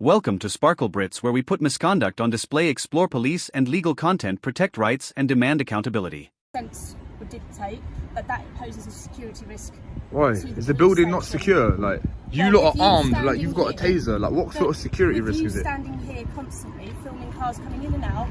Welcome to Sparklebritts, where we put misconduct on display, explore police and legal content, protect rights and demand accountability. Sense would dictate that poses a security risk. Why? Is the building not secure? Like, you lot are armed, like you've got a taser. Like, what sort of security risk is it? Standing here constantly, filming cars coming in and out.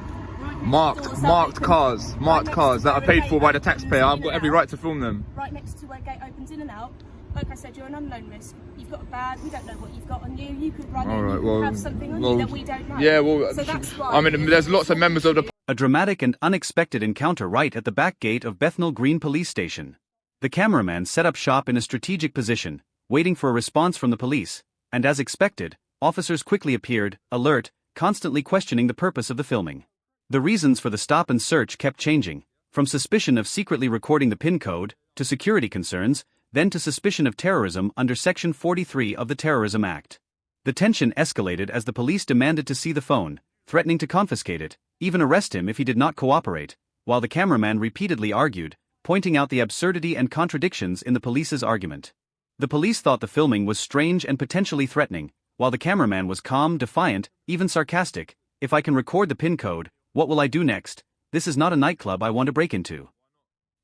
Marked cars that are paid for by the taxpayer. I've got every right to film them. Right next to where gate opens in and out. Like I said, you're an unknown risk. You've got a bag, we don't know what you've got on you. You could run in, you could have something on you that we don't know. Yeah, well, so that's why I mean, there's lots of members of the... A dramatic and unexpected encounter right at the back gate of Bethnal Green Police Station. The cameraman set up shop in a strategic position, waiting for a response from the police, and as expected, officers quickly appeared, alert, constantly questioning the purpose of the filming. The reasons for the stop and search kept changing, from suspicion of secretly recording the PIN code, to security concerns, then to suspicion of terrorism under Section 43 of the Terrorism Act. The tension escalated as the police demanded to see the phone, threatening to confiscate it, even arrest him if he did not cooperate, while the cameraman repeatedly argued, pointing out the absurdity and contradictions in the police's argument. The police thought the filming was strange and potentially threatening, while the cameraman was calm, defiant, even sarcastic. "If I can record the PIN code, what will I do next? This is not a nightclub I want to break into."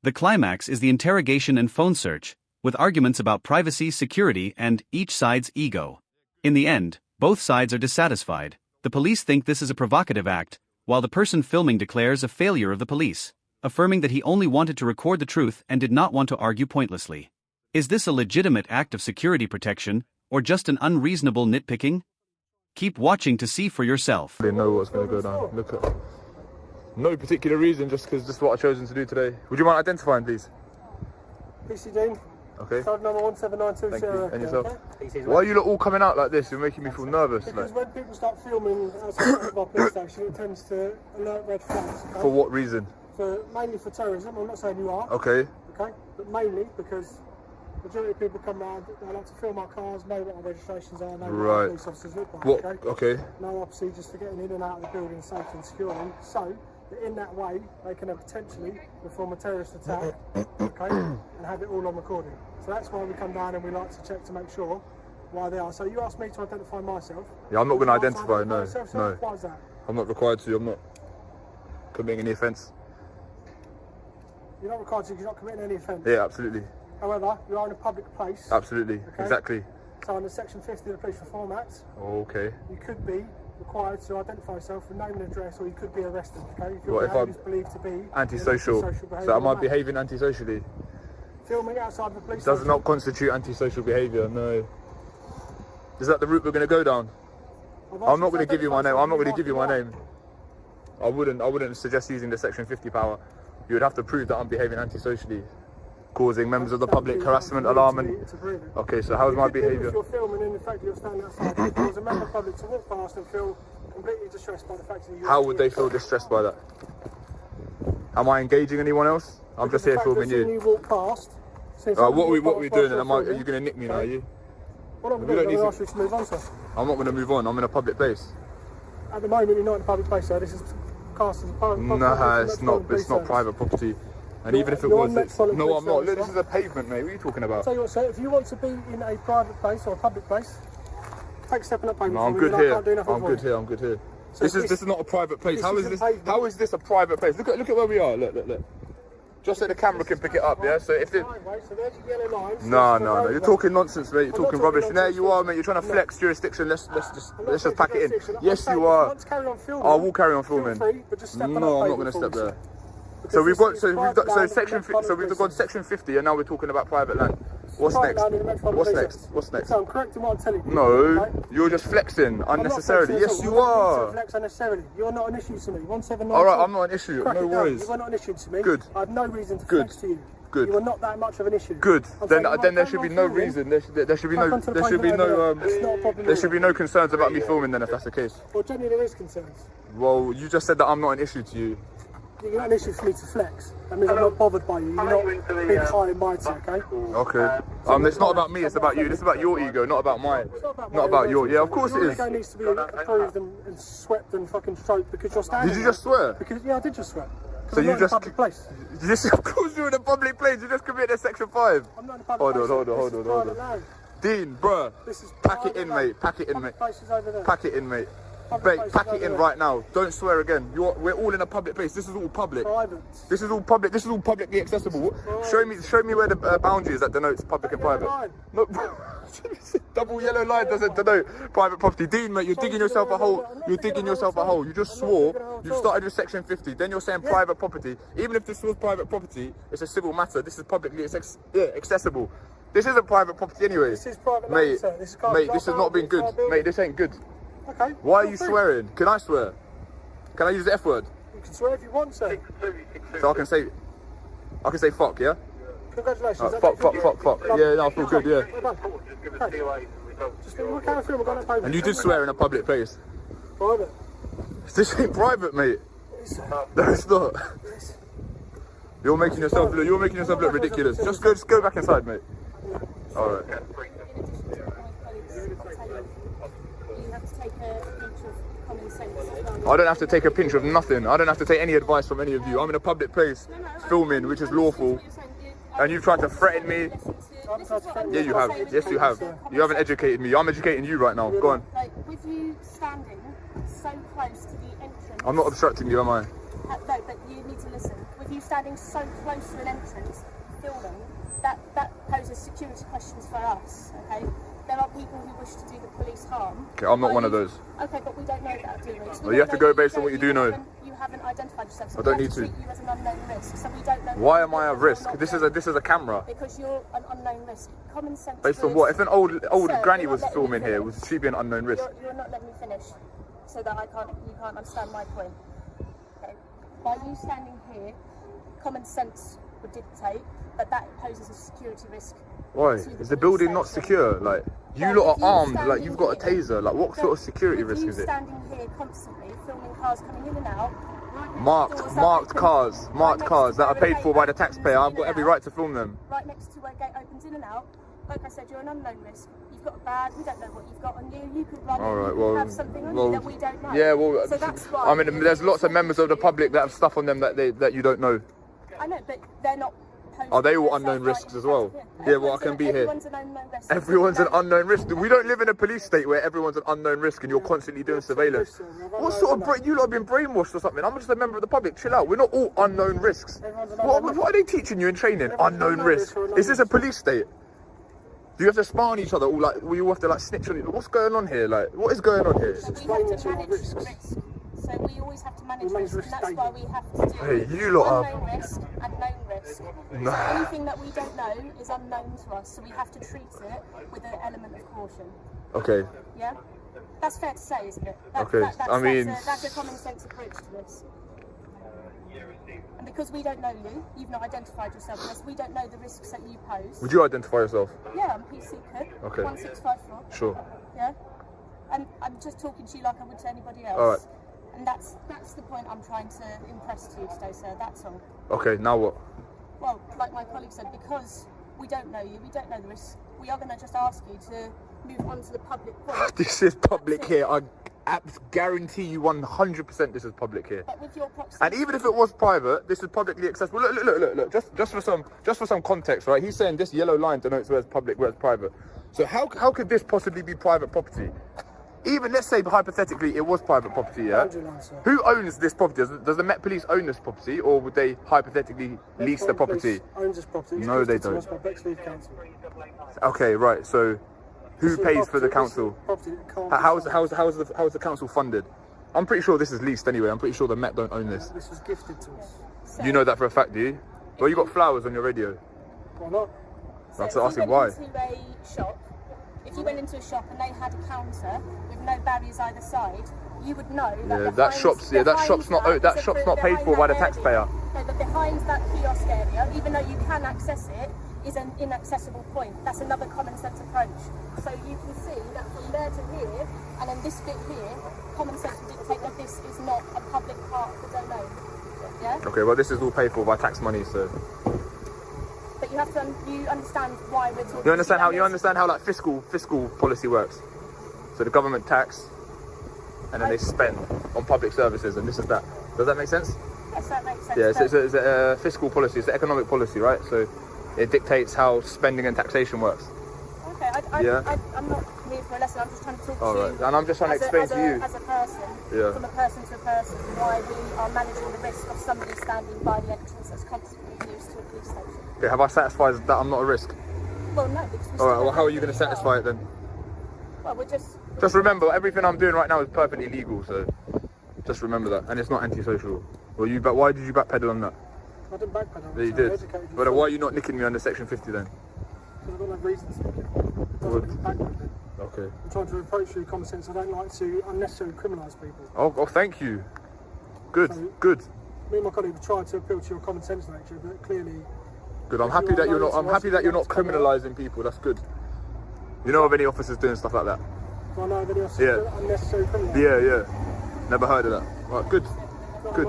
The climax is the interrogation and phone search, with arguments about privacy, security, and each side's ego. In the end, both sides are dissatisfied. The police think this is a provocative act, while the person filming declares a failure of the police, affirming that he only wanted to record the truth and did not want to argue pointlessly. Is this a legitimate act of security protection, or just an unreasonable nitpicking? Keep watching to see for yourself. They know what's going to go down. Look at... No particular reason, just because this is what I've chosen to do today. Would you mind identifying, please? PC Dean. Okay. Code number 17920. Thank you. And yourself? Okay. Why are you lot all coming out like this? You're making me feel nervous. Because when people start filming outside of our police station, it tends to alert red flags. Okay? For what reason? Mainly for terrorism. I'm not saying you are. Okay. Okay. But mainly because the majority of people come round, they like to film our cars, know what our registrations are, know what our police officers look like. What? Okay. Okay. No procedures for getting in and out of the building safe and securely. So that in that way, they can potentially perform a terrorist attack, okay, and have it all on recording. So that's why we come down and we like to check to make sure why they are. So you asked me to identify myself. Yeah, I'm not going to identify, no. No. Why is that? I'm not required to, I'm not committing any offence. You're not required to because you're not committing any offence? Yeah, absolutely. However, you are in a public place. Absolutely, okay? Exactly. So under Section 50 of the Police Reform Act, okay, you could be required to identify yourself with name and address, or you could be arrested, okay? If what, your if I'm believed to be antisocial? So am I behaving antisocially? Filming outside the police does not constitute antisocial behaviour, no. Is that the route we're going to go down? I'm not going to give you my name, I'm not going to give you my name. I wouldn't suggest using the Section 50 power. You would have to prove that I'm behaving antisocially, causing members of the public harassment, alarm and... Okay, so how's my behaviour? If you're filming and the fact that you're standing outside, if there was a member of the public to walk past and feel completely distressed by the fact that you're... How would they feel distressed by that? Am I engaging anyone else? I'm just here filming you. You walk past... what are we doing? Are you going to nick me now, are you? What I'm going to do is ask you to move on, sir. I'm not going to move on, I'm in a public place. At the moment, you're not in a public place, sir. This is cast as a private property. Nah, it's not private property. And even if it was, no, I'm not. Look, this is a pavement, mate. What are you talking about? Tell you what, sir, if you want to be in a private place or a public place, take a step on that pavement. No, I'm good here. I'm good here. So this is not a private place. How is this a private place? Look at where we are. Look. Just so the camera can pick it up, yeah? So if it... So there's your yellow lines. No. You're talking nonsense, mate. You're talking rubbish. There you are, mate. You're trying to flex jurisdiction. Let's just pack it in. Yes, you are. I will carry on filming. No, I'm not going to step there. So we've got section 50, and now we're talking about private land. What's next? So I'm correcting what I'm telling you. No, you're just flexing unnecessarily. Yes, you are. Flex unnecessarily. You're not an issue to me. 179. All right, I'm not an issue. No worries. You are not an issue to me. Good. I have no reason to flex to you. Good. You are not that much of an issue. Good. Then there should be no reason. There should be no concerns about me filming. Then, if that's the case. Well, generally there is concerns. Well, you just said that I'm not an issue to you. You're not an issue for me to flex. That means I'm not bothered by you. You're not big, high and mighty, okay? Okay. It's not about me, it's about you. This is about your ego, not about mine. Not about your... Yeah, of course it is. Your ego needs to be approved and swept and fucking stroked because you're standing... Did you just swear? Yeah, I did just swear. So you just... public place. Of course you're in a public place. You just committed Section 5. I'm not in a public place. Hold on. Dean, bruh. This is Pack it in, private, mate. Pack it in, mate. Public places over there. Pack it in, mate. Public Mate, places pack it over in there. right now. Don't swear again. We're all in a public place. This is all public. Private. This is all public. This is all publicly accessible. Show me where the boundary is that denotes public and private. Line. No, double yellow line doesn't denote private property. Dean, mate, you're digging yourself a hole. You're digging yourself a hole. You just swore. You started with section 50. Then you're saying private property. Even if this was private property, it's a civil matter. This is publicly accessible. This isn't private property anyway. This is private mate. land, sir. This is Mate, this has not been good. Mate, this ain't good. Okay. Why are you swearing? Can I swear? Can I use the F word? You can swear if you want, sir. So I can say fuck, yeah? Congratulations. Fuck. Yeah, no, I feel good, yeah. Well done. Okay. Just we can't film. We've got no paper. And you did swear in a public place. Private. This ain't private, mate. No, it's not. You're making yourself look ridiculous. Just go back inside, mate. All right. You have to take a pinch of common sense as well. I don't have to take a pinch of nothing. I don't have to take any advice from any of you. I'm in a public place filming, which is lawful. And you've tried to threaten me. Yeah, you have. Yes, you have. You haven't educated me. I'm educating you right now. Go on. Like, with you standing so close to the entrance... I'm not obstructing you, am I? No, but you need to listen. With you standing so close to an entrance, filming, that poses security questions for us, okay? There are people who wish to do the police harm. Okay, I'm not one of those. Okay, but we don't know that, do we? So Well, you have to go based on what you do know. You haven't identified yourself, so I don't we need have to. treat you as an unknown risk, so we don't know... Why am I at risk? This is a camera. Because you're an unknown risk. Common sense... Based on would- what? If an old Sir, granny you're was not letting me filming here, finish. would she be an unknown risk? You're not letting me finish, so that you can't understand my point. Okay. By you standing here, common sense would dictate, but that poses a security risk. Why? to the Is the police building not station. secure? Like, you No, lot if are you armed, like standing you've got a here- taser. Like, what sort of security With risk you is it? standing here constantly, filming cars coming in and out. right next Marked door, so cars, right marked next cars to that are where a paid gate for by the opens taxpayer. I've in got and every out. right to film them. Right next to where a gate opens in and out. Like I said, you're an unknown risk. You've got a bag, we don't know what you've got on you. You could run All in, right, you could well, have something on well, you that we don't know. Yeah, well, so that's why. I mean, there's lots of members of the public that have stuff on them that you don't know. I know, but they're not. Are they all unknown risks as well? Yeah, well, I can be here. Everyone's an unknown risk. Everyone's an unknown risk. We don't live in a police state where everyone's an unknown risk and you're constantly doing surveillance. What sort of you lot have been brainwashed or something? I'm just a member of the public. Chill out. We're not all unknown risks. What are they teaching you in training? Unknown risk. Is this a police state? Do you have to spy on each other? All like, we all have to like snitch on each other? What's going on here? Like, what is going on here? So we have to manage risk. So we always have to manage risk, and that's why we have to do Hey, you lot are. unknown risk and known risk. So anything that we don't know is unknown to us, so we have to treat it with an element of caution. Okay. Yeah? That's fair to say, isn't it? Okay, I mean- that's a common sense approach to this. And because we don't know you, you've not identified yourself with us, we don't know the risks that you pose. Would you identify yourself? Yeah, I'm PC Cook, Okay. 1654. Sure. Yeah? And I'm just talking to you like I would to anybody else. All right. And that's the point I'm trying to impress to you today, sir. That's all. Okay, now what? Well, like my colleague said, because we don't know you, we don't know the risks, we are going to just ask you to move on to the public point. This is public here. I guarantee you 100% this is public here. But with your proximity... And even if it was private, this is publicly accessible. Look. Just for some context, right? He's saying this yellow line denotes where it's public, where it's private. So how could this possibly be private property? Even let's say hypothetically it was private property, yeah? Who owns this property? Does the Met Police own this property, or would they hypothetically lease the property? Owns this property. It's No, they gifted to don't. us by Bexleyheath Council. Okay, right. So who This is pays for the property- council? this is property that can't be How's the council funded? I'm pretty sure this is leased anyway. I'm pretty sure the Met don't own this. This was gifted to us. So, You know that for a fact, do you? Well, you got flowers on your radio. Why not? so That's if asking you why. went into a shop, if you went into a shop and they had a counter with no barriers either side, you would know that Yeah, behind, that shop's not behind that shop's not paid behind for by the that area, taxpayer. No, but behind that kiosk area, even though you can access it, is an inaccessible point. That's another common sense approach. So you can see that from there to here, and then this bit here, common sense would dictate that this is not a public part of the domain. Yeah? Okay, well this is all paid for by tax money, so But you have to you understand why we're talking. you understand how like fiscal policy works. So the government tax, and then they spend on public services, and this is that. Does that make sense? Yes, that makes sense. Yeah, it's a fiscal policy. It's the economic policy, right? So it dictates how spending and taxation works. Okay, I'm not here for a lesson. I'm just trying to talk All to right. you. And I'm just trying to explain to you. As a person, from a person to a person, why we are managing the risk of somebody standing by the entrance that's constantly used to a police station. Okay, have I satisfied that I'm not a risk? Well, no, because we All right. Well, how are you going to satisfy it then? Well, we're just... Just remember, everything I'm doing right now is perfectly legal, so just remember that. And it's not antisocial. Why did you backpedal on that? I didn't backpedal. Yeah, you did. But why are you not nicking me under section 50 then? Because I've got no reason to nick it. It doesn't mean backpedaling. Okay. I'm trying to approach you with common sense. I don't like to unnecessarily criminalise people. Oh, thank you. Good, So, good. Me and my colleague have tried to appeal to your common sense nature, but clearly... Good. I'm happy that you're not. I'm happy that you're not criminalising people. That's good. You know of any officers doing stuff like that? Do I know of any officers doing unnecessary criminal? Yeah. Never heard of that. Right. Good. Good.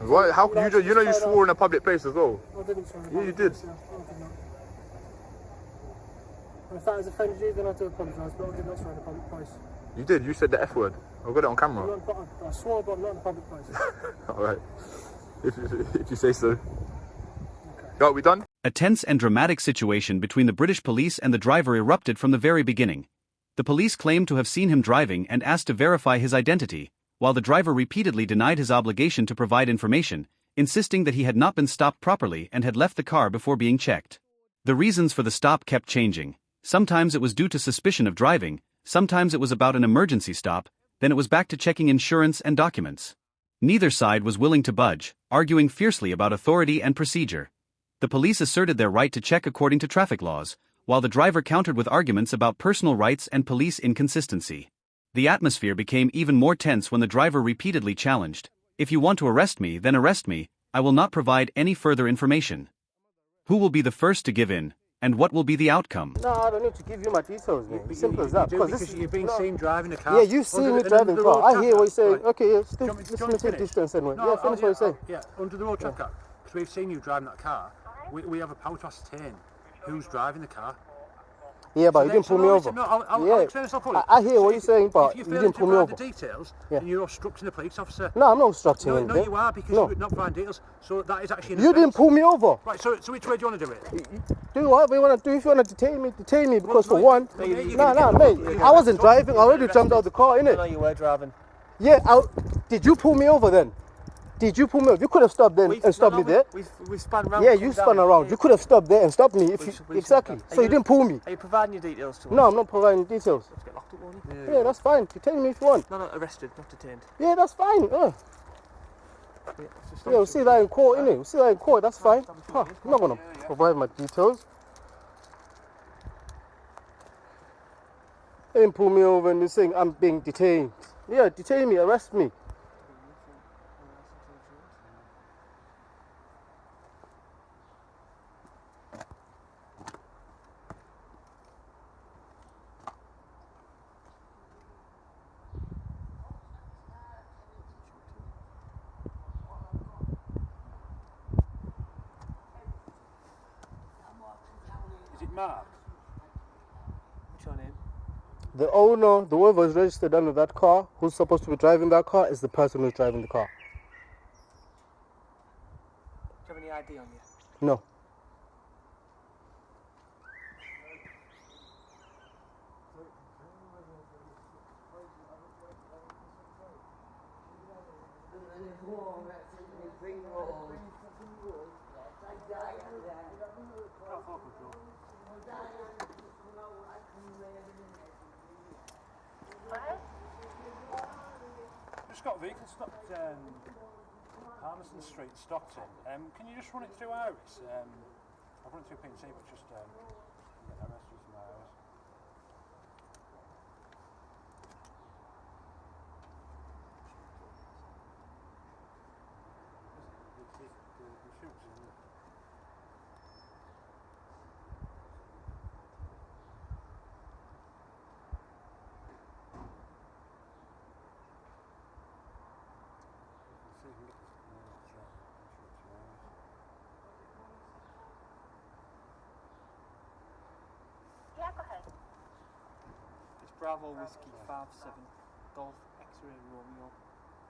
Why? How can you? You know you swore in a public place as well. I didn't swear. Yeah, you did. I did not. And if that has offended you, then I do apologise, but I did not swear in a public place. You did. You said the F word. I've got it on camera. I swore, but I'm not in a public place. All right. If you say so. Okay. Are we done? A tense and dramatic situation between the British police and the driver erupted from the very beginning. The police claimed to have seen him driving and asked to verify his identity, while the driver repeatedly denied his obligation to provide information, insisting that he had not been stopped properly and had left the car before being checked. The reasons for the stop kept changing. Sometimes it was due to suspicion of driving, sometimes it was about an emergency stop, then it was back to checking insurance and documents. Neither side was willing to budge, arguing fiercely about authority and procedure. The police asserted their right to check according to traffic laws, while the driver countered with arguments about personal rights and police inconsistency. The atmosphere became even more tense when the driver repeatedly challenged, "If you want to arrest me, then arrest me, I will not provide any further information." Who will be the first to give in, and what will be the outcome? No, I don't need to give you my details, mate. Simple as that. Because you've been seen driving a car. Yeah, you've seen me driving a car. I hear what you're saying. Right. Okay, yeah, Do you want me listen to to finish? distance anyway. No, Yeah, finish what you're saying. Yeah, under the road traffic act, because we've seen you driving that car, we have a power to ascertain who's driving the car. Yeah, but you didn't pull me over. No, I'll Yeah, explain this fully. I hear what you're saying, but if you you fail didn't to pull me provide over. the details, Yeah. then you're obstructing the police officer. No, I'm not obstructing No, anything. you are, because you're not providing details. So that is actually an You didn't offence. pull me over. Right, so which way do you want to do it? Do whatever you want to do. If you want to detain me, because for Well, one, you no, can- mate, I wasn't driving. I already jumped out of the car, innit? No, you were driving. Yeah, did you pull me over then? Did you pull me over? You could have stopped there and stopped me there. We spun around. Yeah, you spun around. You could have stopped there and stopped me. Exactly. So you didn't pull me. Are you providing your details to us? No, I'm not providing details. Let's get locked up, won't you? Yeah, that's fine. Detain me if you want. No, arrested, not detained. Yeah, that's fine. Yeah, we'll see that in court, innit? We'll see that in court. That's fine. Huh, I'm not gonna provide my details. They didn't pull me over and they're saying I'm being detained. Yeah, detain me, arrest me. Is it Mark? What's your name? The owner, the whoever is registered under that car, who's supposed to be driving that car, is the person who's driving the car. Do you have any ID on you? No. Just got a vehicle stopped Palmerston Street, Stockton. Can you just run it through Iris? I've run it through P&C, but just get Iris using Iris. The shoots in there. Yeah, go ahead. It's Bravo Whiskey 57 Golf X-Ray Romeo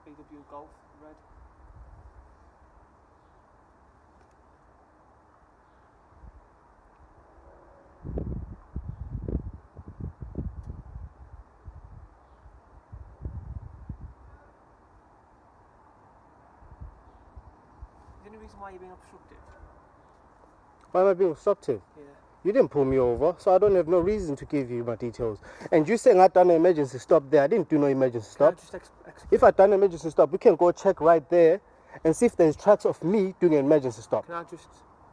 BW Golf Red. why you're being obstructive? Why am I being obstructive? Yeah. You didn't pull me over, so I don't have no reason to give you my details. And you saying I done an emergency stop there, I didn't do no emergency Can I stop. just If I done an emergency stop, we can go check right there and see if there's tracks of me doing an emergency stop. Can I just...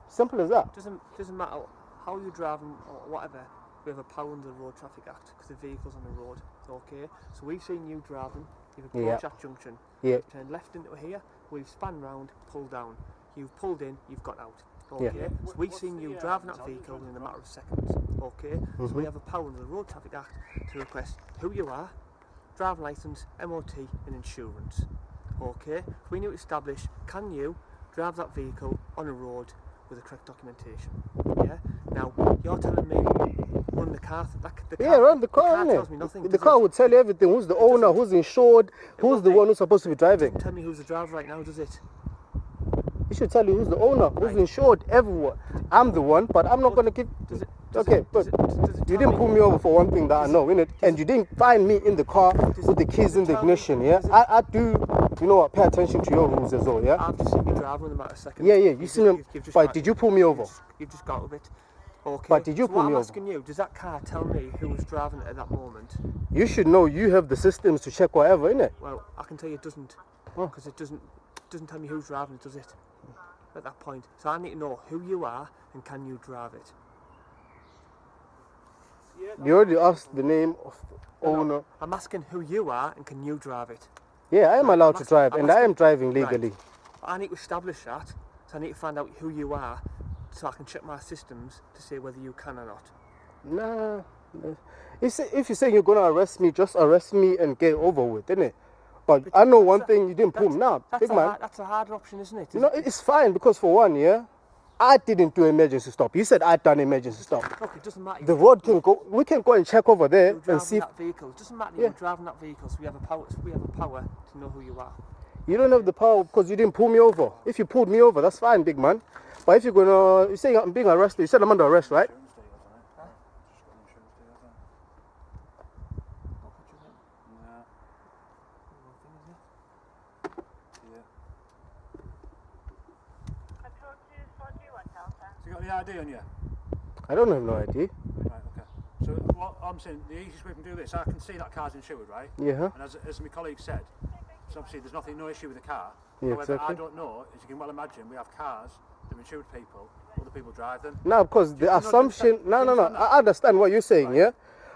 Simple as that. Doesn't matter how you're driving or whatever, we have a power under the Road Traffic Act because the vehicle's on the road, okay? So we've seen you driving, you've approached that junction, Yeah. you've turned left into here, we've spun round, pulled down. You've pulled in, you've got out, okay? Yeah. So we've seen you driving that vehicle in a matter of seconds, okay? So we have a power under the Road Traffic Act to request who you are, driving licence, MOT and insurance, okay? We need to establish, can you drive that vehicle on a road with the correct documentation, yeah? Now, you're telling me run the car, Run the car, tells me nothing. The car would tell you everything, who's the owner, who's insured, who's the one who's supposed to be driving. Tell me who's the driver right now, does it? It should tell you who's the owner, who's insured, everyone. I'm the one, but I'm not going to give... Does it You didn't pull me over for one thing that I know, innit? And you didn't find me in the car with the keys in the ignition, yeah? I do, you know what, pay attention to your rules as well, yeah? I've just seen you driving in a matter of seconds. Yeah, you seen him, but did you pull me over? You've just got a bit. Okay. But did you so pull me I'm over? asking you, does that car tell me who was driving it at that moment? You should know you have the systems to check whatever, innit? Well, I can tell you it doesn't. Oh. Because it doesn't tell me who's driving it, does it? At that point. So I need to know who you are and can you drive it? You already asked the name of the owner. No, I'm asking who you are and can you drive it? Yeah, I am allowed to drive, I'm and I am asking- driving legally. Right. I need to establish that, so I need to find out who you are, so I can check my systems to see whether you can or not. Nah. If you're saying you're going to arrest me, just arrest me and get it over with, innit? But I know one thing, you didn't pull me. Nah, big man. That's a harder option, isn't it? You know, it's fine because for one, yeah, I didn't do emergency stop. You said I'd done emergency stop. Look, it doesn't matter. The road can go. We can go and check over there You're and driving see. that vehicle. It doesn't matter. Yeah. You're driving that vehicle, so we have a power. To know who you are. You don't have the power because you didn't pull me over. If you pulled me over, that's fine, big man. But if you're gonna, you say I'm being arrested. You said I'm under arrest, right? So you got the ID on you? I don't have no ID. Right, okay. So what I'm saying, the easiest way we can do this, I can see that car's insured, right? Yeah. And as my colleague said, so obviously there's no issue with the car. Yeah, However, exactly. I don't know, as you can well imagine, we have cars that are insured people, other people drive them. No, because the assumption. No. I understand what you're saying, Right. yeah.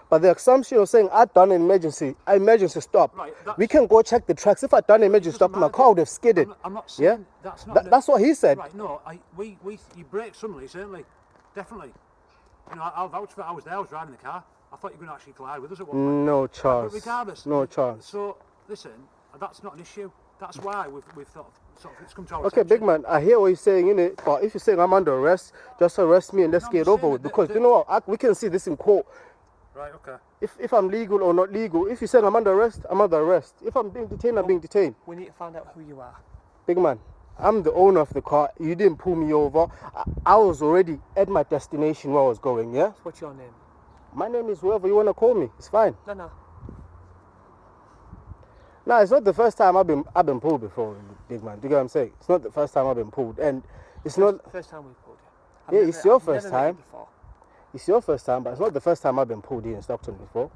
But the assumption you're saying I'd done an emergency stop. Right, We can go check the tracks. If I'd done an emergency stop, my car would have skidded. I'm not saying Yeah? that's not... That's what he said. Right, no, you brake suddenly, certainly, definitely. You know, I'll vouch for that. I was there, I was driving the car. I thought you were going to actually collide with us at one point. No But chance. regardless, No chance. So, listen, that's not an issue. That's why we've thought, sort of, it's come to our Okay, attention. big man, I hear what you're saying, innit? But if you're saying I'm under arrest, just arrest me and let's No, I'm get it just over saying with. that Because you know what? We can see this in court. Right, okay. If I'm legal or not legal. If you're saying I'm under arrest, I'm under arrest. If I'm being detained, I'm being detained. We need to find out who you are. Big man, I'm the owner of the car. You didn't pull me over. I was already at my destination where I was going, yeah? What's your name? My name is whoever you want to call me. It's fine. No. Nah, it's not the first time I've been pulled before, big man. Do you get what I'm saying? It's not the first time I've been pulled. And it's not... First time we've pulled you. Yeah, it's your I've first never met you time. before. It's your first time, but it's not the first time I've been pulled here in Stockton before.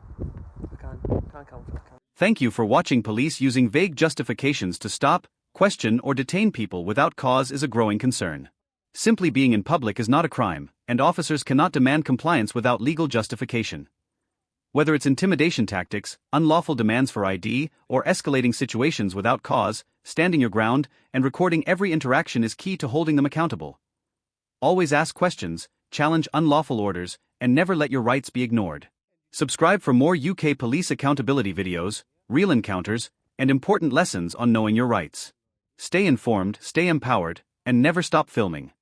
I can't count for that. Thank you for watching. Police using vague justifications to stop, question, or detain people without cause is a growing concern. Simply being in public is not a crime, and officers cannot demand compliance without legal justification. Whether it's intimidation tactics, unlawful demands for ID, or escalating situations without cause, standing your ground and recording every interaction is key to holding them accountable. Always ask questions, challenge unlawful orders, and never let your rights be ignored. Subscribe for more UK police accountability videos, real encounters, and important lessons on knowing your rights. Stay informed, stay empowered, and never stop filming.